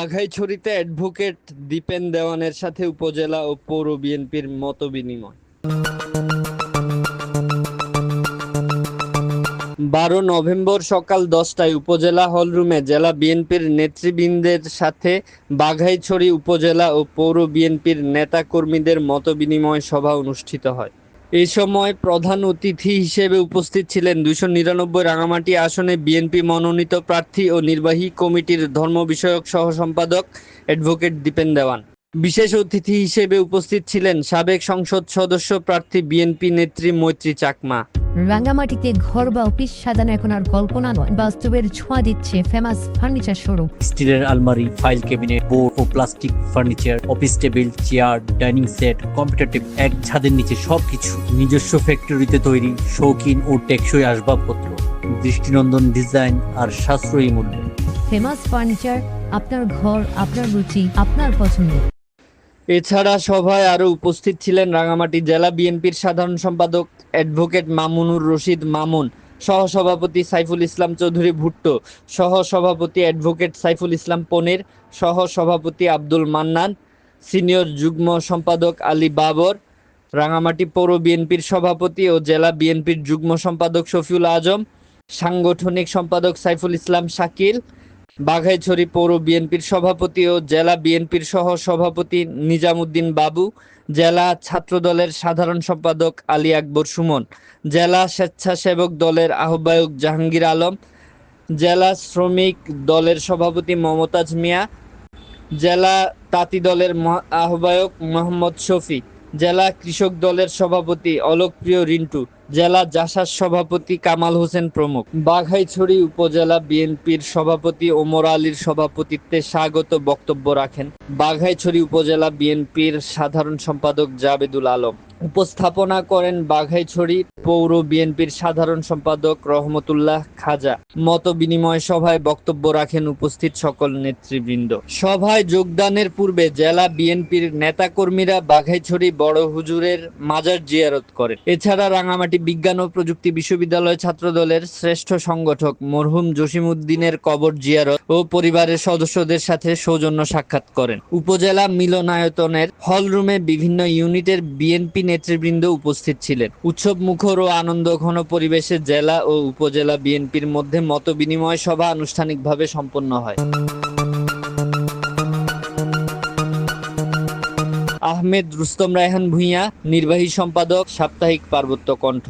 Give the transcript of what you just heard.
বাঘাইছড়িতে advocate Dipen দেওয়ানের সাথে উপজেলা ও পৌর বিএনপির মতবিনিময়। 12 নভেম্বর সকাল 10টায় উপজেলা হলরুমে জেলা বিএনপির নেতৃবৃন্দের সাথে বাঘাইছড়ি উপজেলা ও পৌর বিএনপির নেতাকর্মীদের মতবিনিময় সভা অনুষ্ঠিত হয়। এই সময় প্রধান অতিথি হিসেবে উপস্থিত ছিলেন 299 রাঙামাটি আসনে বিএনপি মনোনীত প্রার্থী ও নির্বাহী কমিটির ধর্ম বিষয়ক সহ সম্পাদক অ্যাডভোকেট দীপেন দেওয়ান। বিশেষ অতিথি হিসেবে উপস্থিত ছিলেন সাবেক সংসদ সদস্য প্রার্থী বিএনপি নেত্রী মৈত্রী চাকমা। রাঙ্গামাটিতে ঘর বা অফিস সাজানো এখন আর কল্পনা নয়, বাস্তবের ছোঁয়া দিচ্ছে ফেমাস ফার্নিচার শোরুম। স্টিলের আলমারি, ফাইল ক্যাবিনেট, বোর্ড ও plastic furniture, office table, chair, dining set, computer table, এক ছাদের নিচে সবকিছু। নিজস্ব ফ্যাক্টরিতে তৈরি শৌখিন ও টেকসই আসবাবপত্র, দৃষ্টিনন্দন ডিজাইন আর সাশ্রয়ী মূল্য। ফেমাস ফার্নিচার, আপনার ঘর, আপনার রুচি, আপনার পছন্দ। এছাড়া সভায় আরও উপস্থিত ছিলেন রাঙামাটি জেলা বিএনপির সাধারণ সম্পাদক অ্যাডভোকেট মামুনুর রশিদ মামুন, সহসভাপতি সাইফুল ইসলাম চৌধুরী ভুট্টো, সহসভাপতি অ্যাডভোকেট সাইফুল ইসলাম পনির, সহসভাপতি আব্দুল মান্নান, সিনিয়র যুগ্ম সম্পাদক আলী বাবর, রাঙামাটি পৌর বিএনপির সভাপতি ও জেলা বিএনপির যুগ্ম সম্পাদক শফিউল আজম, সাংগঠনিক সম্পাদক সাইফুল ইসলাম শাকিল, বাঘাইছড়ি পৌর বিএনপির সভাপতি ও জেলা বিএনপির সহ সভাপতি নিজামুদ্দিন বাবু, জেলা ছাত্রদলের সাধারণ সম্পাদক আলী আকবর সুমন, জেলা স্বেচ্ছাসেবক দলের আহ্বায়ক জাহাঙ্গীর আলম, জেলা শ্রমিক দলের সভাপতি মমতাজ মিয়া, জেলা তাঁতি দলের আহ্বায়ক মোহাম্মদ শফি, জেলা কৃষক দলের সভাপতি অলোকপ্রিয় রিন্টু, জেলা জাসাস সভাপতি কামাল হোসেন প্রমুখ। বাঘাইছড়ি উপজেলা বিএনপির সভাপতি ওমর আলীর সভাপতিত্বে স্বাগত বক্তব্য রাখেন বাঘাইছড়ি উপজেলা বিএনপির সাধারণ সম্পাদক জাবেদুল আলম। উপস্থাপনা করেন বাঘাইছড়ি পৌর বিএনপির সাধারণ সম্পাদক রহমতুল্লাহ খাজা। মত বিনিময় সভায় বক্তব্য রাখেন উপস্থিত সকল নেতৃবৃন্দ। সভায় যোগদানের পূর্বে জেলা বিএনপির নেতাকর্মীরা বাঘাইছড়ি বড় হুজুরের মাজার জিয়ারত করেন। এছাড়া রাঙামাটি বিজ্ঞান ও প্রযুক্তি বিশ্ববিদ্যালয় ছাত্রদলের শ্রেষ্ঠ সংগঠক মরহুম জসিমউদ্দিনের কবর জিয়ারত ও পরিবারের সদস্যদের সাথে সৌজন্য সাক্ষাৎ করেন। উপজেলা মিলনায়তনের হলরুমে বিভিন্ন ইউনিটের বিএনপি নেতৃবৃন্দ উপস্থিত ছিলেন। উৎসব মুখর ও আনন্দঘন পরিবেশে জেলা ও উপজেলা বিএনপির মধ্যে মতবিনিময় সভা আনুষ্ঠানিকভাবে সম্পন্ন হয়। আহমেদ রুস্তম রায়হান ভূঁইয়া, নির্বাহী সম্পাদক, সাপ্তাহিক পার্বত্য কণ্ঠ।